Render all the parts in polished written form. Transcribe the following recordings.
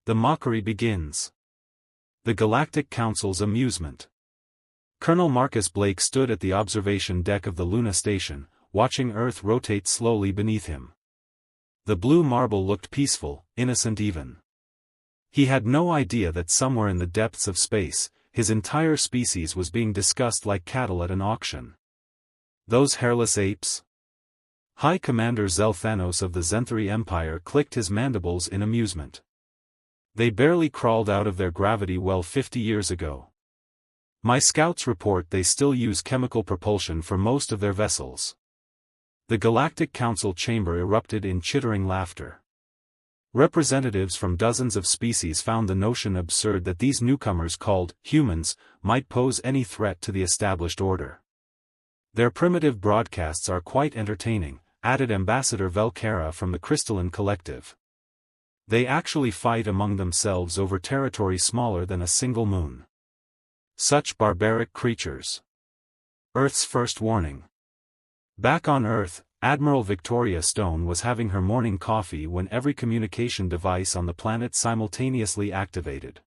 The mockery begins. The Galactic Council's amusement. Colonel Marcus Blake stood at the observation deck of the Luna station, watching Earth rotate slowly beneath him. The blue marble looked peaceful, innocent even. He had no idea that somewhere in the depths of space, his entire species was being discussed like cattle at an auction. Those hairless apes? High Commander Zelthanos of the Zenthari Empire clicked his mandibles in amusement. They barely crawled out of their gravity well 50 years ago. My scouts report they still use chemical propulsion for most of their vessels. The Galactic Council chamber erupted in chittering laughter. Representatives from dozens of species found the notion absurd that these newcomers called humans might pose any threat to the established order. Their primitive broadcasts are quite entertaining, added Ambassador Velcara from the Crystalline Collective. They actually fight among themselves over territory smaller than a single moon. Such barbaric creatures. Earth's first warning. Back on Earth, Admiral Victoria Stone was having her morning coffee when every communication device on the planet simultaneously activated.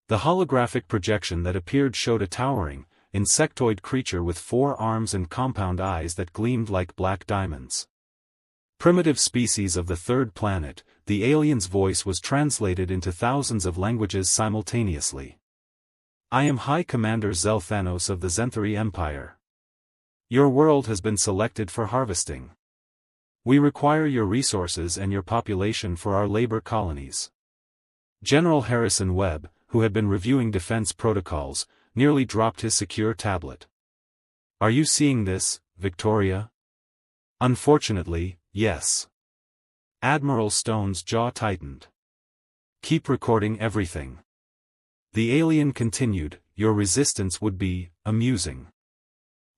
The holographic projection that appeared showed a towering, insectoid creature with 4 arms and compound eyes that gleamed like black diamonds. Primitive species of the third planet, the alien's voice was translated into thousands of languages simultaneously. I am High Commander Zelthanos of the Zenthari Empire. Your world has been selected for harvesting. We require your resources and your population for our labor colonies. General Harrison Webb, who had been reviewing defense protocols, nearly dropped his secure tablet. Are you seeing this, Victoria? Unfortunately, yes. Admiral Stone's jaw tightened. Keep recording everything. The alien continued, your resistance would be amusing.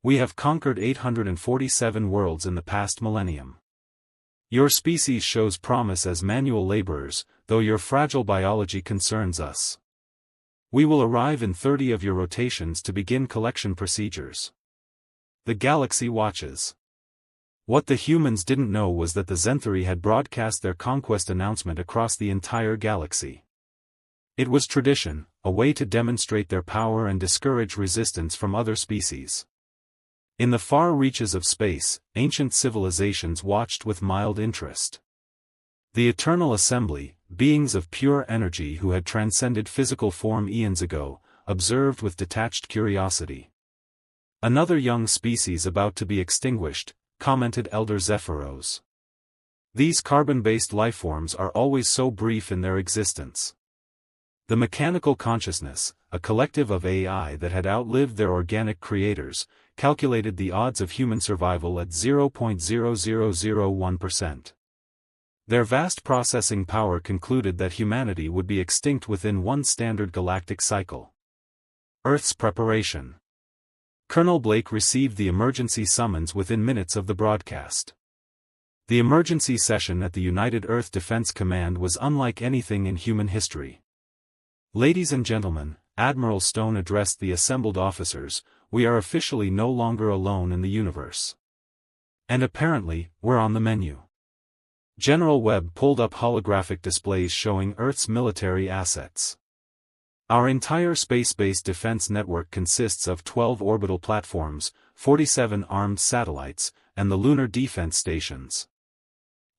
We have conquered 847 worlds in the past millennium. Your species shows promise as manual laborers, though your fragile biology concerns us. We will arrive in 30 of your rotations to begin collection procedures. The galaxy watches. What the humans didn't know was that the Zenthari had broadcast their conquest announcement across the entire galaxy. It was tradition, a way to demonstrate their power and discourage resistance from other species. In the far reaches of space, ancient civilizations watched with mild interest. The Eternal Assembly, beings of pure energy who had transcended physical form eons ago, observed with detached curiosity. Another young species about to be extinguished, commented Elder Zephyros. These carbon-based lifeforms are always so brief in their existence. The mechanical consciousness, a collective of AI that had outlived their organic creators, calculated the odds of human survival at 0.0001%. Their vast processing power concluded that humanity would be extinct within one standard galactic cycle. Earth's preparation. Colonel Blake received the emergency summons within minutes of the broadcast. The emergency session at the United Earth Defense Command was unlike anything in human history. Ladies and gentlemen, Admiral Stone addressed the assembled officers, we are officially no longer alone in the universe. And apparently, we're on the menu. General Webb pulled up holographic displays showing Earth's military assets. Our entire space-based defense network consists of 12 orbital platforms, 47 armed satellites, and the lunar defense stations.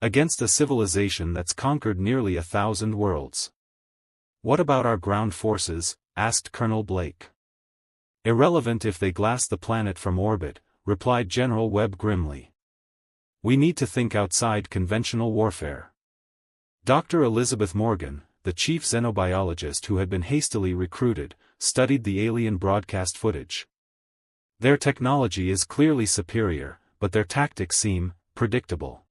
Against a civilization that's conquered nearly 1,000 worlds. What about our ground forces? Asked Colonel Blake. Irrelevant if they glass the planet from orbit, replied General Webb grimly. We need to think outside conventional warfare. Dr. Elizabeth Morgan, the chief xenobiologist who had been hastily recruited, studied the alien broadcast footage. Their technology is clearly superior, but their tactics seem predictable.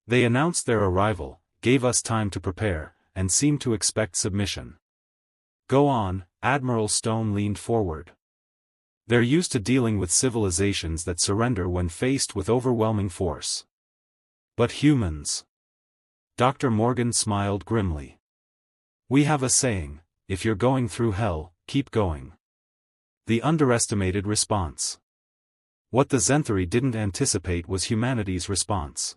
They announced their arrival, gave us time to prepare, and seemed to expect submission. Go on, Admiral Stone leaned forward. They're used to dealing with civilizations that surrender when faced with overwhelming force. But humans. Dr. Morgan smiled grimly. We have a saying, if you're going through hell, keep going. The underestimated response. What the Zenthari didn't anticipate was humanity's response.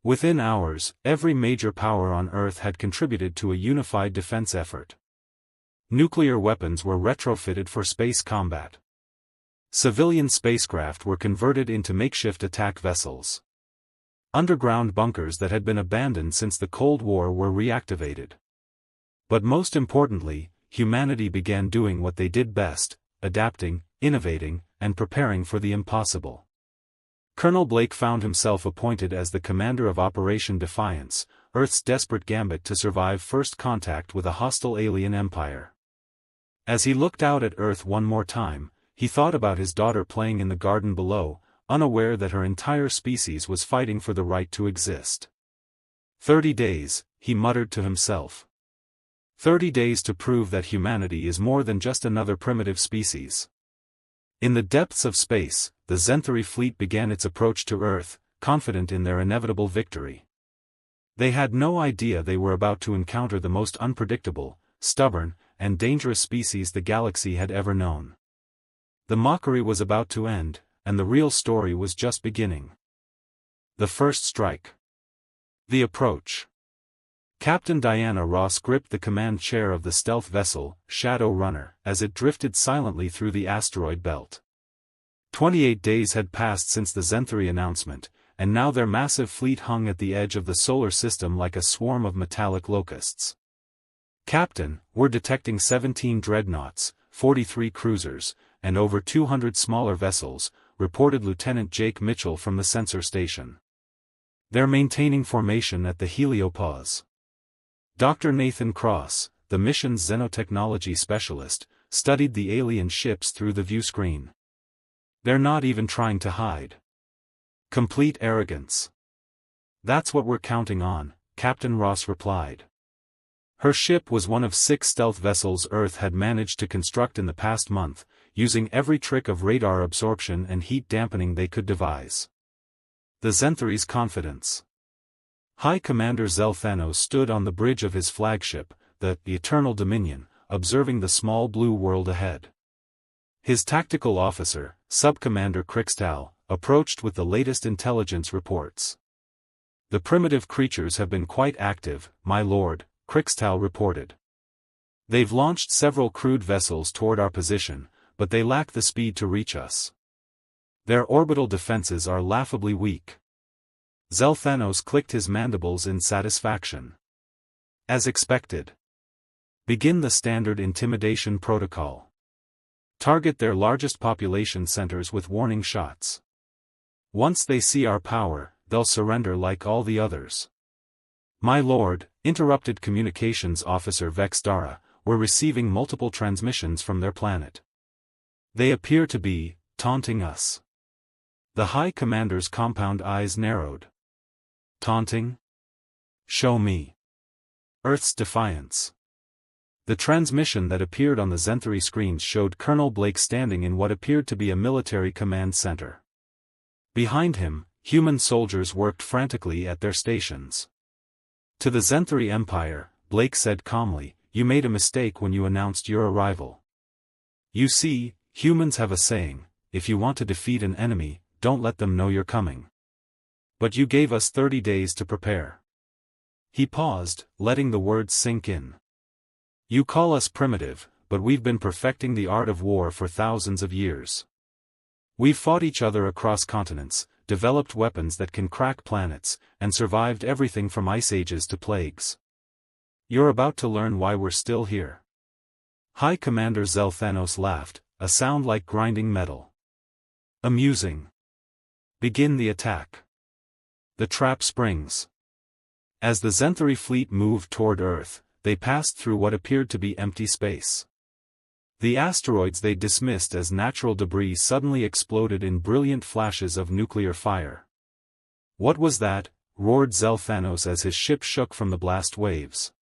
Within hours, every major power on Earth had contributed to a unified defense effort. Nuclear weapons were retrofitted for space combat. Civilian spacecraft were converted into makeshift attack vessels. Underground bunkers that had been abandoned since the Cold War were reactivated. But most importantly, humanity began doing what they did best: adapting, innovating, and preparing for the impossible. Colonel Blake found himself appointed as the commander of Operation Defiance, Earth's desperate gambit to survive first contact with a hostile alien empire. As he looked out at Earth one more time, he thought about his daughter playing in the garden below, unaware that her entire species was fighting for the right to exist. 30 days, he muttered to himself. 30 days to prove that humanity is more than just another primitive species. In the depths of space, the Zenthari fleet began its approach to Earth, confident in their inevitable victory. They had no idea they were about to encounter the most unpredictable, stubborn, and dangerous species the galaxy had ever known. The mockery was about to end, and the real story was just beginning. The first strike. The approach. Captain Diana Ross gripped the command chair of the stealth vessel, Shadow Runner, as it drifted silently through the asteroid belt. 28 days had passed since the Zenthari announcement, and now their massive fleet hung at the edge of the solar system like a swarm of metallic locusts. "Captain, we're detecting 17 dreadnoughts, 43 cruisers, and over 200 smaller vessels," reported Lieutenant Jake Mitchell from the sensor station. "They're maintaining formation at the heliopause." Dr. Nathan Cross, the mission's xenotechnology specialist, studied the alien ships through the view screen. "They're not even trying to hide. Complete arrogance." "That's what we're counting on," Captain Ross replied. Her ship was one of 6 stealth vessels Earth had managed to construct in the past month, using every trick of radar absorption and heat dampening they could devise. The Zenthari's confidence. High Commander Zelthanos stood on the bridge of his flagship, the Eternal Dominion, observing the small blue world ahead. His tactical officer, Sub-Commander Crixtal, approached with the latest intelligence reports. "The primitive creatures have been quite active, my lord," Crixtal reported. "They've launched several crewed vessels toward our position, but they lack the speed to reach us. Their orbital defenses are laughably weak." Zelthanos clicked his mandibles in satisfaction. "As expected. Begin the standard intimidation protocol. Target their largest population centers with warning shots. Once they see our power, they'll surrender like all the others." "My lord," interrupted Communications Officer Vex Dara, "we're receiving multiple transmissions from their planet. They appear to be taunting us." The High Commander's compound eyes narrowed. "Taunting? Show me." Earth's defiance. The transmission that appeared on the Zenthari screens showed Colonel Blake standing in what appeared to be a military command center. Behind him, human soldiers worked frantically at their stations. "To the Zenthari Empire," Blake said calmly, "you made a mistake when you announced your arrival. You see, humans have a saying: if you want to defeat an enemy, don't let them know you're coming. But you gave us 30 days to prepare." He paused, letting the words sink in. "You call us primitive, but we've been perfecting the art of war for thousands of years. We've fought each other across continents, developed weapons that can crack planets, and survived everything from ice ages to plagues. You're about to learn why we're still here." High Commander Zelthanos laughed, a sound like grinding metal. "Amusing. Begin the attack. The trap springs." As the Zenthari fleet moved toward Earth, they passed through what appeared to be empty space. The asteroids they dismissed as natural debris suddenly exploded in brilliant flashes of nuclear fire. "What was that?" roared Zelthanos as his ship shook from the blast waves.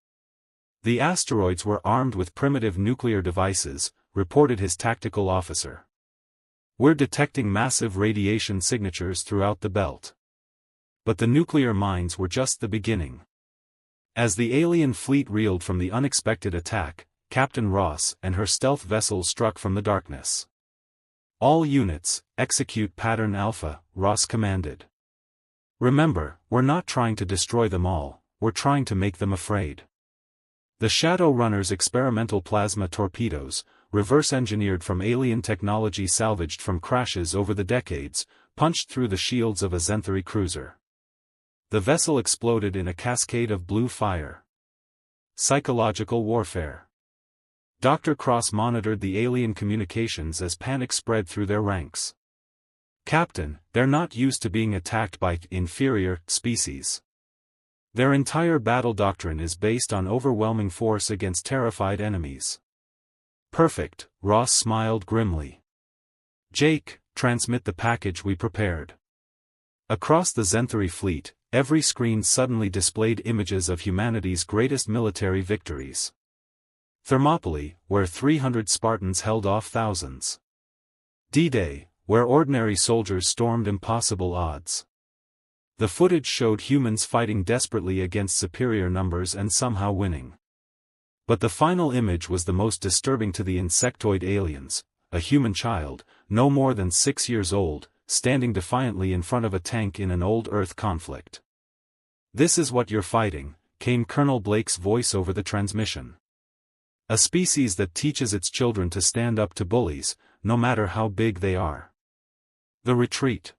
"The asteroids were armed with primitive nuclear devices," reported his tactical officer. "We're detecting massive radiation signatures throughout the belt." But the nuclear mines were just the beginning. As the alien fleet reeled from the unexpected attack, Captain Ross and her stealth vessel struck from the darkness. "All units, execute Pattern Alpha," Ross commanded. Remember, we're not trying to destroy them all, we're trying to make them afraid. The Shadow Runner's experimental plasma torpedoes, reverse-engineered from alien technology salvaged from crashes over the decades, punched through the shields of a Zenthari cruiser. The vessel exploded in a cascade of blue fire. Psychological warfare. Dr. Cross monitored the alien communications as panic spread through their ranks. Captain, they're not used to being attacked by inferior species. Their entire battle doctrine is based on overwhelming force against terrified enemies. Perfect, Ross smiled grimly. Jake, transmit the package we prepared. Across the Zenthari fleet, every screen suddenly displayed images of humanity's greatest military victories. Thermopylae, where 300 Spartans held off thousands. D-Day, where ordinary soldiers stormed impossible odds. The footage showed humans fighting desperately against superior numbers and somehow winning. But the final image was the most disturbing to the insectoid aliens, a human child, no more than 6 years old, standing defiantly in front of a tank in an old Earth conflict. "This is what you're fighting," came Colonel Blake's voice over the transmission. "A species that teaches its children to stand up to bullies, no matter how big they are." The retreat.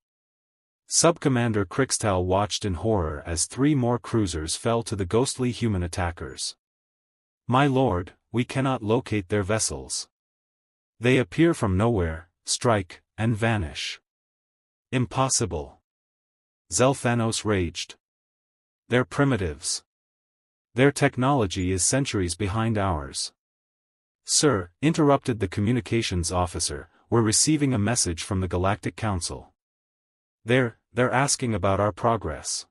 Subcommander Crixtal watched in horror as 3 more cruisers fell to the ghostly human attackers. "My lord, we cannot locate their vessels. They appear from nowhere, strike, and vanish." "Impossible." Zelfanos raged. "They're primitives. Their technology is centuries behind ours." "Sir," interrupted the communications officer, "we're receiving a message from the Galactic Council. They're asking about our progress."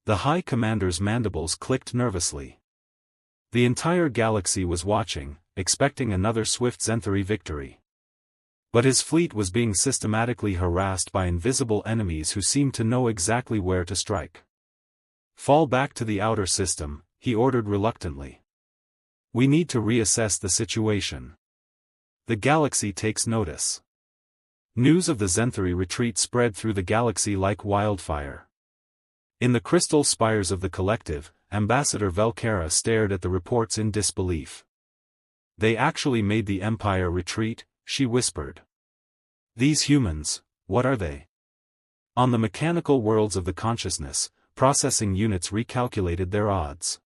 The High Commander's mandibles clicked nervously. The entire galaxy was watching, expecting another swift Zenthari victory. But his fleet was being systematically harassed by invisible enemies who seemed to know exactly where to strike. "Fall back to the outer system," he ordered reluctantly. "We need to reassess the situation. The galaxy takes notice." News of the Zenthari retreat spread through the galaxy like wildfire. In the crystal spires of the collective, Ambassador Velcara stared at the reports in disbelief. "They actually made the Empire retreat," she whispered. "These humans, what are they?" On the mechanical worlds of the consciousness, processing units recalculated their odds.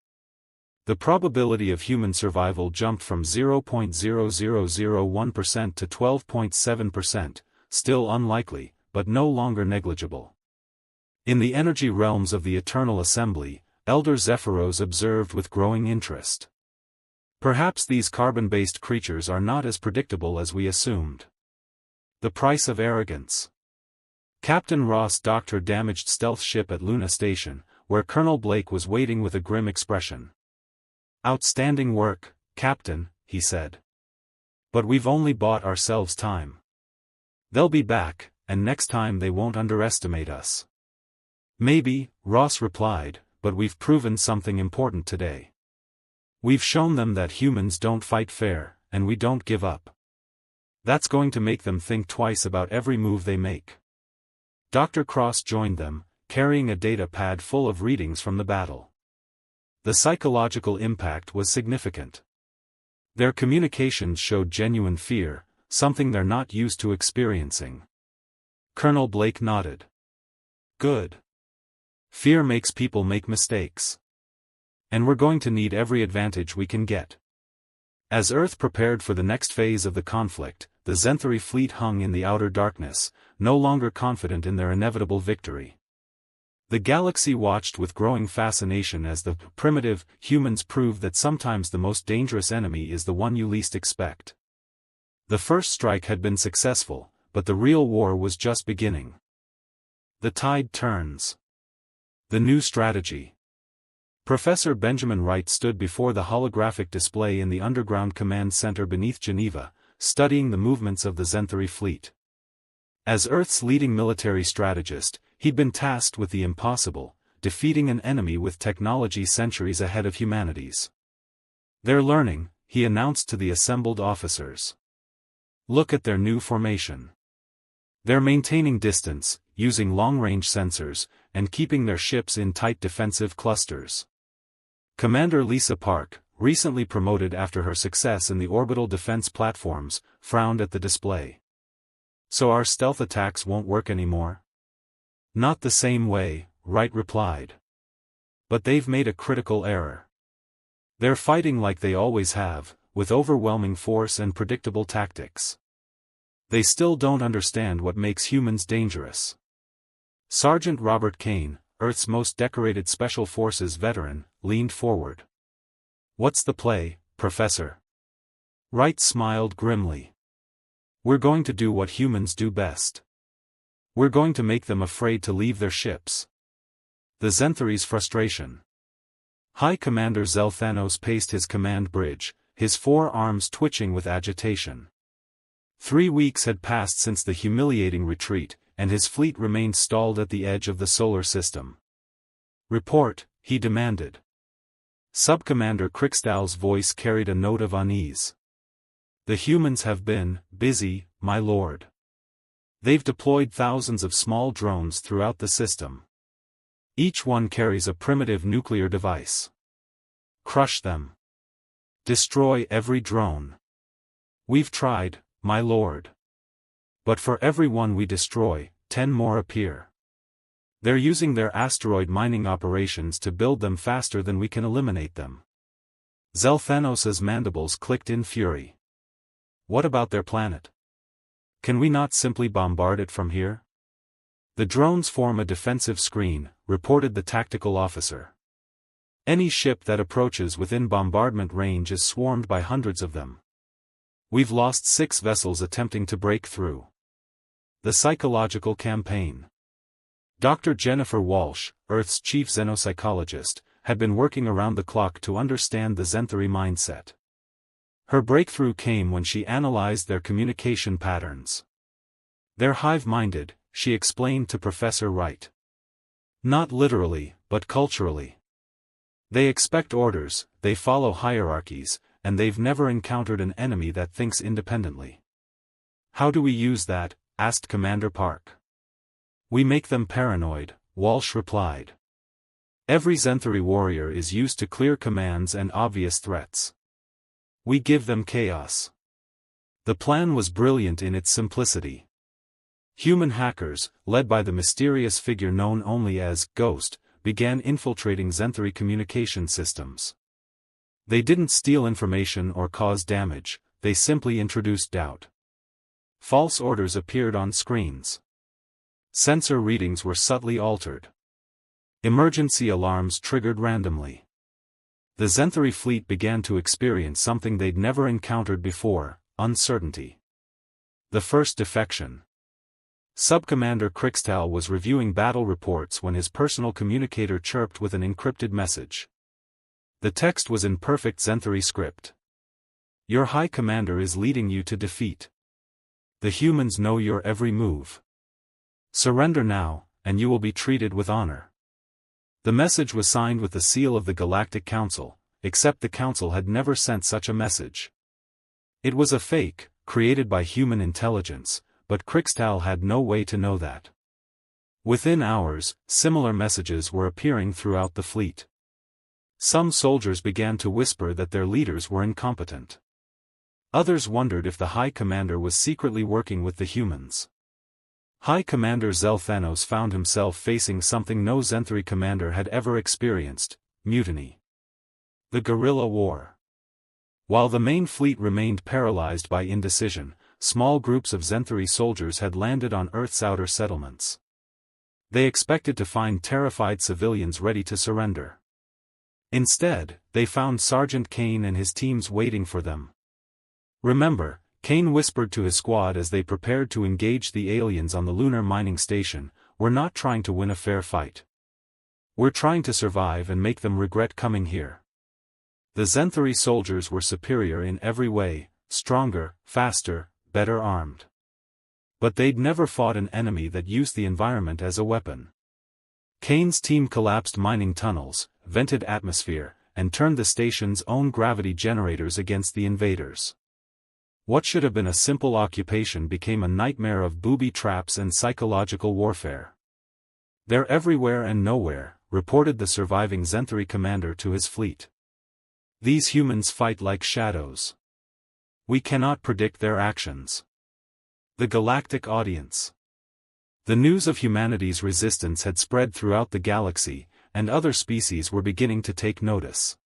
The probability of human survival jumped from 0.0001% to 12.7%, still unlikely, but no longer negligible. In the energy realms of the Eternal Assembly, Elder Zephyros observed with growing interest. "Perhaps these carbon-based creatures are not as predictable as we assumed." The price of arrogance. Captain Ross docked her damaged stealth ship at Luna Station, where Colonel Blake was waiting with a grim expression. "Outstanding work, Captain," he said. "But we've only bought ourselves time. They'll be back, and next time they won't underestimate us." "Maybe," Ross replied, "but we've proven something important today. We've shown them that humans don't fight fair, and we don't give up. That's going to make them think twice about every move they make." Dr. Cross joined them, carrying a data pad full of readings from the battle. The psychological impact was significant. Their communications showed genuine fear, something they're not used to experiencing. Colonel Blake nodded. "Good. Fear makes people make mistakes. And we're going to need every advantage we can get." As Earth prepared for the next phase of the conflict, the Zenthari fleet hung in the outer darkness, no longer confident in their inevitable victory. The galaxy watched with growing fascination as the primitive humans proved that sometimes the most dangerous enemy is the one you least expect. The first strike had been successful, but the real war was just beginning. The tide turns. The new strategy. Professor Benjamin Wright stood before the holographic display in the underground command center beneath Geneva, studying the movements of the Zenthari fleet. As Earth's leading military strategist, he'd been tasked with the impossible, defeating an enemy with technology centuries ahead of humanity's. "They're learning," he announced to the assembled officers. "Look at their new formation. They're maintaining distance, using long-range sensors, and keeping their ships in tight defensive clusters. Commander Lisa Park, recently promoted after her success in the orbital defense platforms, frowned at the display. "So our stealth attacks won't work anymore?" "Not the same way," Wright replied. "But they've made a critical error. They're fighting like they always have, with overwhelming force and predictable tactics. They still don't understand what makes humans dangerous." Sergeant Robert Kane, Earth's most decorated Special Forces veteran, leaned forward. "What's the play, Professor?" Wright smiled grimly. "We're going to do what humans do best. We're going to make them afraid to leave their ships." The Zenthari's frustration. High Commander Zelthanos paced his command bridge, his forearms twitching with agitation. 3 weeks had passed since the humiliating retreat, and his fleet remained stalled at the edge of the solar system. "Report," he demanded. Sub-Commander Crickstall's voice carried a note of unease. "The humans have been busy, my lord. They've deployed thousands of small drones throughout the system. Each one carries a primitive nuclear device. Crush them. Destroy every drone. We've tried, my lord. But for every one we destroy, 10 more appear. They're using their asteroid mining operations to build them faster than we can eliminate them." Zelthanos's mandibles clicked in fury. "What about their planet? Can we not simply bombard it from here?" "The drones form a defensive screen," reported the tactical officer. "Any ship that approaches within bombardment range is swarmed by hundreds of them. We've lost 6 vessels attempting to break through." The psychological campaign. Dr. Jennifer Walsh, Earth's chief xenopsychologist, had been working around the clock to understand the Zenthari mindset. Her breakthrough came when she analyzed their communication patterns. "They're hive-minded," she explained to Professor Wright. "Not literally, but culturally. They expect orders, they follow hierarchies, and they've never encountered an enemy that thinks independently." "How do we use that?" asked Commander Park. "We make them paranoid," Walsh replied. "Every Zenthari warrior is used to clear commands and obvious threats. We give them chaos." The plan was brilliant in its simplicity. Human hackers, led by the mysterious figure known only as Ghost, began infiltrating Zenthari communication systems. They didn't steal information or cause damage, they simply introduced doubt. False orders appeared on screens. Sensor readings were subtly altered. Emergency alarms triggered randomly. The Zenthari fleet began to experience something they'd never encountered before: uncertainty. The first defection. Sub-Commander Crickstall was reviewing battle reports when his personal communicator chirped with an encrypted message. The text was in perfect Zenthari script. "Your High Commander is leading you to defeat. The humans know your every move. Surrender now, and you will be treated with honor." The message was signed with the seal of the Galactic Council, except the Council had never sent such a message. It was a fake, created by human intelligence, but Crickstall had no way to know that. Within hours, similar messages were appearing throughout the fleet. Some soldiers began to whisper that their leaders were incompetent. Others wondered if the High Commander was secretly working with the humans. High Commander Zelthanos found himself facing something no Zenthari commander had ever experienced: mutiny. The guerrilla war. While the main fleet remained paralyzed by indecision, small groups of Zenthari soldiers had landed on Earth's outer settlements. They expected to find terrified civilians ready to surrender. Instead, they found Sergeant Kane and his teams waiting for them. "Remember," Kane whispered to his squad as they prepared to engage the aliens on the lunar mining station, "we're not trying to win a fair fight. We're trying to survive and make them regret coming here." The Zenthari soldiers were superior in every way: stronger, faster, better armed. But they'd never fought an enemy that used the environment as a weapon. Kane's team collapsed mining tunnels, vented atmosphere, and turned the station's own gravity generators against the invaders. What should have been a simple occupation became a nightmare of booby traps and psychological warfare. "They're everywhere and nowhere," reported the surviving Zenthari commander to his fleet. "These humans fight like shadows. We cannot predict their actions." The galactic audience. The news of humanity's resistance had spread throughout the galaxy, and other species were beginning to take notice.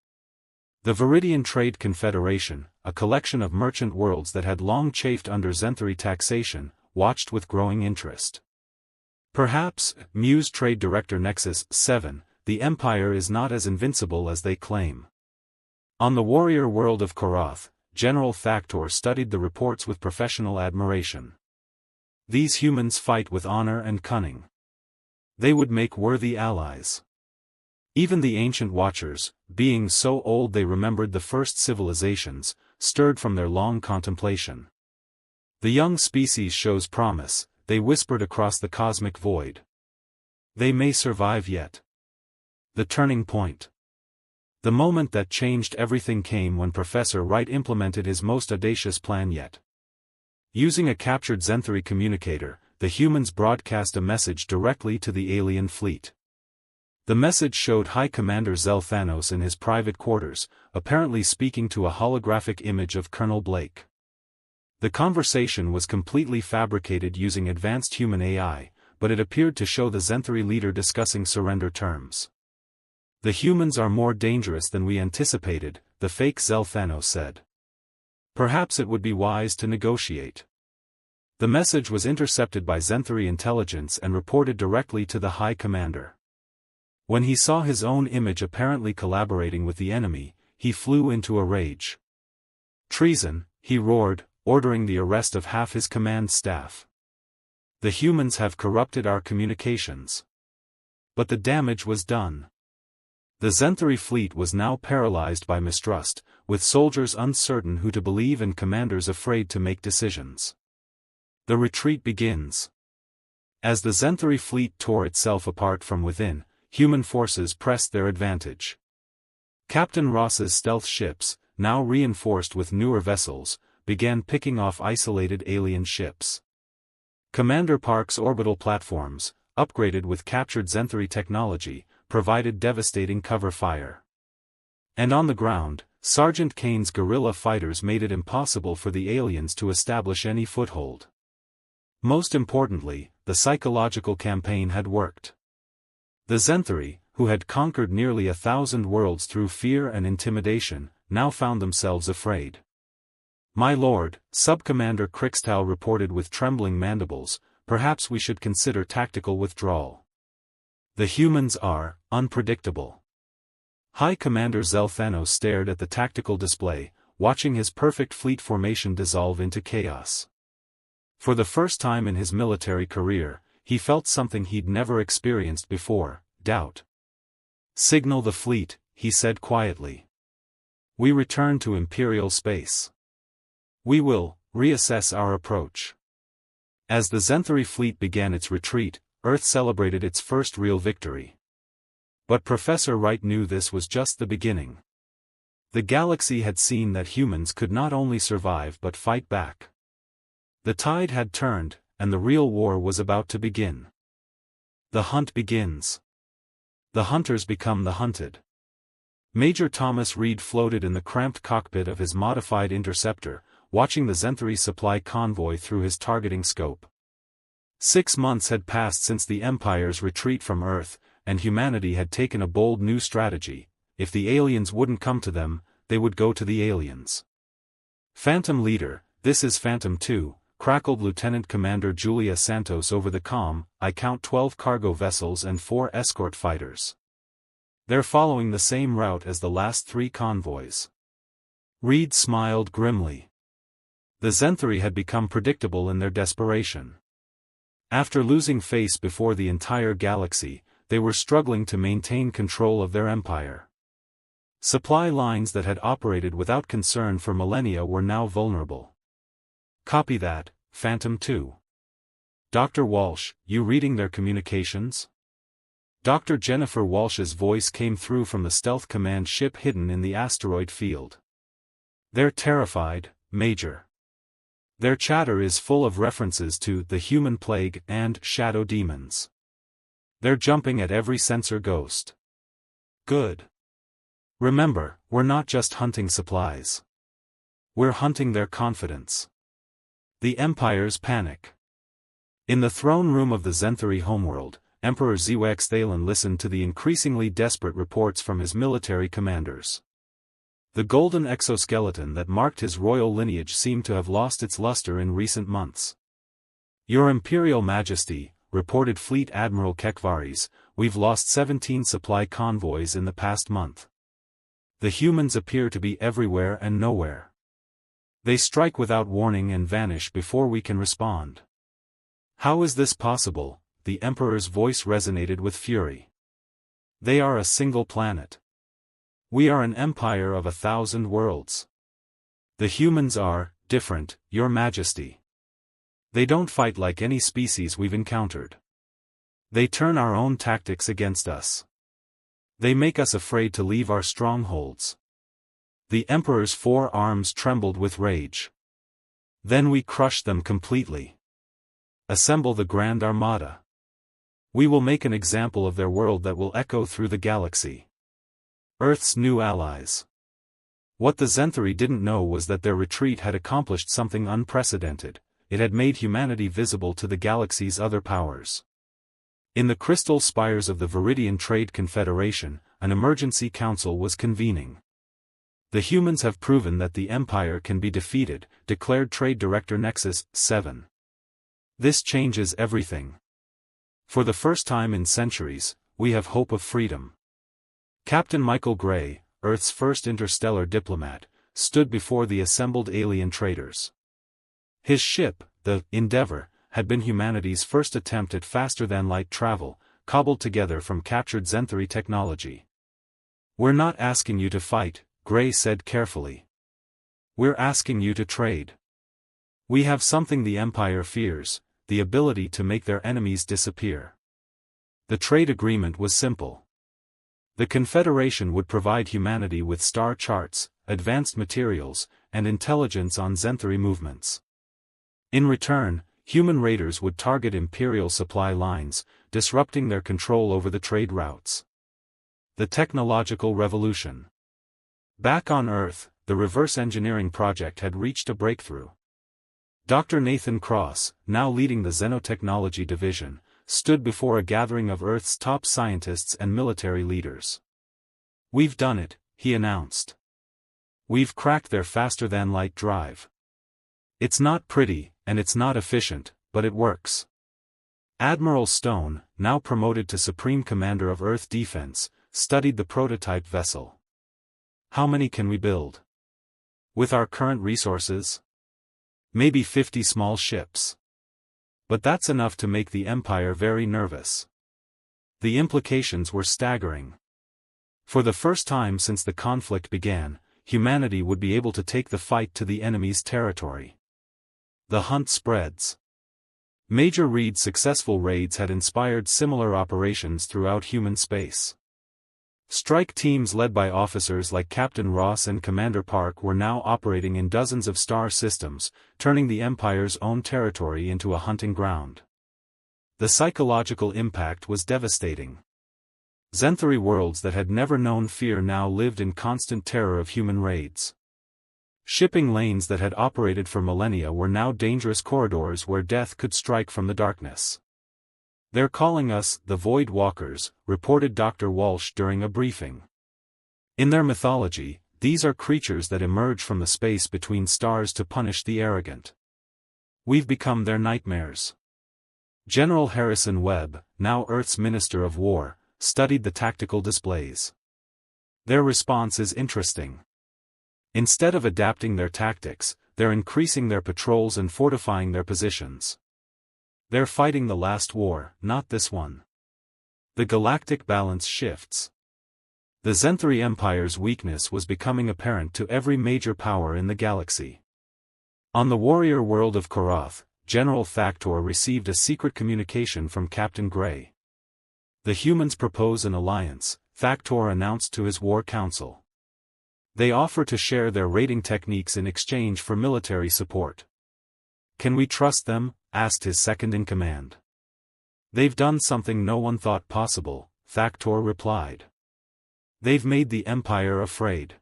The Viridian Trade Confederation, a collection of merchant worlds that had long chafed under Zenthari taxation, watched with growing interest. "Perhaps," mused Trade Director Nexus 7, "the Empire is not as invincible as they claim." On the warrior world of Korath, General Thaktor studied the reports with professional admiration. "These humans fight with honor and cunning. They would make worthy allies." Even the ancient Watchers, being so old they remembered the first civilizations, stirred from their long contemplation. "The young species shows promise," they whispered across the cosmic void. "They may survive yet." The turning point. The moment that changed everything came when Professor Wright implemented his most audacious plan yet. Using a captured Zenthari communicator, the humans broadcast a message directly to the alien fleet. The message showed High Commander Zelthanos in his private quarters, apparently speaking to a holographic image of Colonel Blake. The conversation was completely fabricated using advanced human AI, but it appeared to show the Zenthari leader discussing surrender terms. "The humans are more dangerous than we anticipated," the fake Zelthanos said. "Perhaps it would be wise to negotiate." The message was intercepted by Zenthari intelligence and reported directly to the High Commander. When he saw his own image apparently collaborating with the enemy, he flew into a rage. "Treason," he roared, ordering the arrest of half his command staff. "The humans have corrupted our communications." But the damage was done. The Zenthari fleet was now paralyzed by mistrust, with soldiers uncertain who to believe and commanders afraid to make decisions. The retreat begins. As the Zenthari fleet tore itself apart from within, human forces pressed their advantage. Captain Ross's stealth ships, now reinforced with newer vessels, began picking off isolated alien ships. Commander Park's orbital platforms, upgraded with captured Zenthari technology, provided devastating cover fire. And on the ground, Sergeant Kane's guerrilla fighters made it impossible for the aliens to establish any foothold. Most importantly, the psychological campaign had worked. The Zenthari, who had conquered nearly 1,000 worlds through fear and intimidation, now found themselves afraid. "My lord," Subcommander Krixtau reported with trembling mandibles, "perhaps we should consider tactical withdrawal. The humans are unpredictable." High Commander Zelthanos stared at the tactical display, watching his perfect fleet formation dissolve into chaos. For the first time in his military career, he felt something he'd never experienced before: doubt. "Signal the fleet," he said quietly. "We return to Imperial space. We will reassess our approach." As the Zenthari fleet began its retreat, Earth celebrated its first real victory. But Professor Wright knew this was just the beginning. The galaxy had seen that humans could not only survive but fight back. The tide had turned, and the real war was about to begin. The hunt begins. The hunters become the hunted. Major Thomas Reed floated in the cramped cockpit of his modified interceptor, watching the Zenthari supply convoy through his targeting scope. 6 months had passed since the Empire's retreat from Earth, and humanity had taken a bold new strategy: if the aliens wouldn't come to them, they would go to the aliens. "Phantom Leader, this is Phantom 2, crackled Lieutenant Commander Julia Santos over the comm. "I count 12 cargo vessels and 4 escort fighters. They're following the same route as the last 3 convoys." Reed smiled grimly. The Zenthari had become predictable in their desperation. After losing face before the entire galaxy, they were struggling to maintain control of their empire. Supply lines that had operated without concern for millennia were now vulnerable. "Copy that, Phantom 2. Dr. Walsh, you reading their communications?" Dr. Jennifer Walsh's voice came through from the stealth command ship hidden in the asteroid field. "They're terrified, Major. Their chatter is full of references to the human plague and shadow demons. They're jumping at every sensor ghost. Good. Remember, we're not just hunting supplies. We're hunting their confidence. The Empire's panic. In the throne room of the Zenthari homeworld, Emperor Zwaxthalen listened to the increasingly desperate reports from his military commanders. The golden exoskeleton that marked his royal lineage seemed to have lost its luster in recent months. Your Imperial Majesty, reported Fleet Admiral Kekvaris, we've lost 17 supply convoys in the past month. The humans appear to be everywhere and nowhere. They strike without warning and vanish before we can respond. How is this possible? The Emperor's voice resonated with fury. They are a single planet. We are an empire of 1,000 worlds. The humans are different, Your Majesty. They don't fight like any species we've encountered. They turn our own tactics against us. They make us afraid to leave our strongholds. The Emperor's 4 arms trembled with rage. Then we crush them completely. Assemble the Grand Armada. We will make an example of their world that will echo through the galaxy. Earth's new allies. What the Zenthari didn't know was that their retreat had accomplished something unprecedented. It had made humanity visible to the galaxy's other powers. In the crystal spires of the Viridian Trade Confederation, an emergency council was convening. The humans have proven that the Empire can be defeated, declared Trade Director Nexus 7. This changes everything. For the first time in centuries, we have hope of freedom. Captain Michael Gray, Earth's first interstellar diplomat, stood before the assembled alien traders. His ship, the Endeavour, had been humanity's first attempt at faster-than-light travel, cobbled together from captured Zenthari technology. We're not asking you to fight, Gray said carefully. We're asking you to trade. We have something the Empire fears, the ability to make their enemies disappear. The trade agreement was simple. The Confederation would provide humanity with star charts, advanced materials, and intelligence on Zenthari movements. In return, human raiders would target Imperial supply lines, disrupting their control over the trade routes. The technological revolution. Back on Earth, the reverse engineering project had reached a breakthrough. Dr. Nathan Cross, now leading the Xenotechnology Division, stood before a gathering of Earth's top scientists and military leaders. We've done it, he announced. We've cracked their faster-than-light drive. It's not pretty, and it's not efficient, but it works. Admiral Stone, now promoted to Supreme Commander of Earth Defense, studied the prototype vessel. How many can we build? With our current resources? Maybe 50 small ships. But that's enough to make the Empire very nervous. The implications were staggering. For the first time since the conflict began, humanity would be able to take the fight to the enemy's territory. The hunt spreads. Major Reed's successful raids had inspired similar operations throughout human space. Strike teams led by officers like Captain Ross and Commander Park were now operating in dozens of star systems, turning the Empire's own territory into a hunting ground. The psychological impact was devastating. Zenthari worlds that had never known fear now lived in constant terror of human raids. Shipping lanes that had operated for millennia were now dangerous corridors where death could strike from the darkness. They're calling us the Void Walkers, reported Dr. Walsh during a briefing. In their mythology, these are creatures that emerge from the space between stars to punish the arrogant. We've become their nightmares. General Harrison Webb, now Earth's Minister of War, studied the tactical displays. Their response is interesting. Instead of adapting their tactics, they're increasing their patrols and fortifying their positions. They're fighting the last war, not this one. The galactic balance shifts. The Zenthari Empire's weakness was becoming apparent to every major power in the galaxy. On the warrior world of Korath, General Thaktor received a secret communication from Captain Gray. The humans propose an alliance, Thaktor announced to his war council. They offer to share their raiding techniques in exchange for military support. Can we trust them? Asked his second-in-command. They've done something no one thought possible, Thaktor replied. They've made the Empire afraid.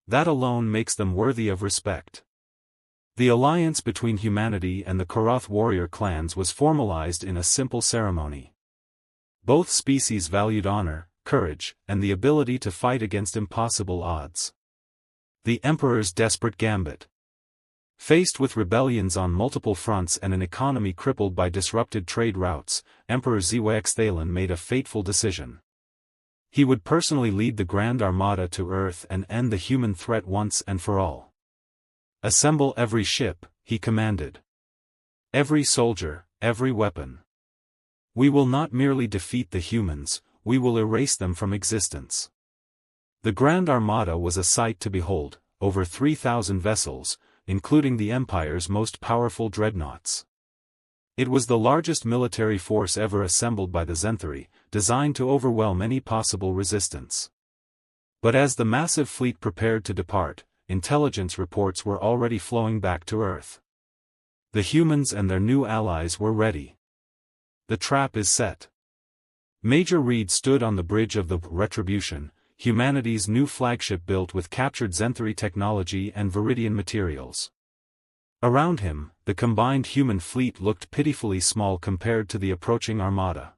That alone makes them worthy of respect. The alliance between humanity and the Koroth warrior clans was formalized in a simple ceremony. Both species valued honor, courage, and the ability to fight against impossible odds. The Emperor's desperate gambit. Faced with rebellions on multiple fronts and an economy crippled by disrupted trade routes, Emperor Zwaxthalen made a fateful decision. He would personally lead the Grand Armada to Earth and end the human threat once and for all. Assemble every ship, he commanded. Every soldier, every weapon. We will not merely defeat the humans, we will erase them from existence. The Grand Armada was a sight to behold, over 3,000 vessels, including the Empire's most powerful dreadnoughts. It was the largest military force ever assembled by the Zenthari, designed to overwhelm any possible resistance. But as the massive fleet prepared to depart, intelligence reports were already flowing back to Earth. The humans and their new allies were ready. The trap is set. Major Reed stood on the bridge of the Retribution, humanity's new flagship built with captured Zenthari technology and Viridian materials. Around him, the combined human fleet looked pitifully small compared to the approaching armada.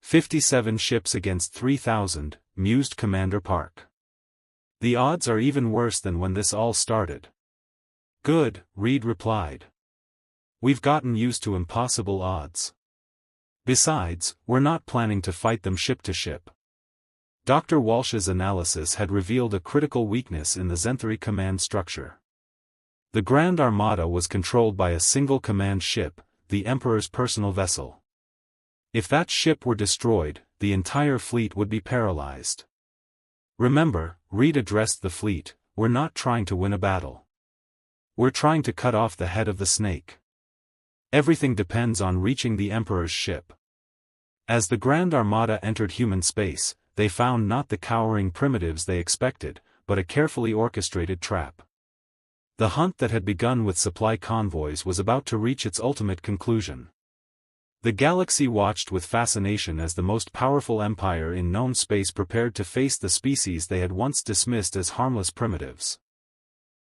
57 ships against 3,000, mused Commander Park. The odds are even worse than when this all started. Good, Reed replied. We've gotten used to impossible odds. Besides, we're not planning to fight them ship to ship. Dr. Walsh's analysis had revealed a critical weakness in the Zenthari command structure. The Grand Armada was controlled by a single command ship, the Emperor's personal vessel. If that ship were destroyed, the entire fleet would be paralyzed. Remember, Reed addressed the fleet, we're not trying to win a battle. We're trying to cut off the head of the snake. Everything depends on reaching the Emperor's ship. As the Grand Armada entered human space, they found not the cowering primitives they expected, but a carefully orchestrated trap. The hunt that had begun with supply convoys was about to reach its ultimate conclusion. The galaxy watched with fascination as the most powerful empire in known space prepared to face the species they had once dismissed as harmless primitives.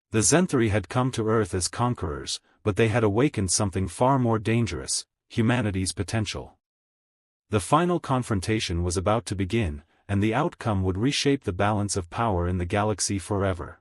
The Zenthari had come to Earth as conquerors, but they had awakened something far more dangerous, humanity's potential. The final confrontation was about to begin, and the outcome would reshape the balance of power in the galaxy forever.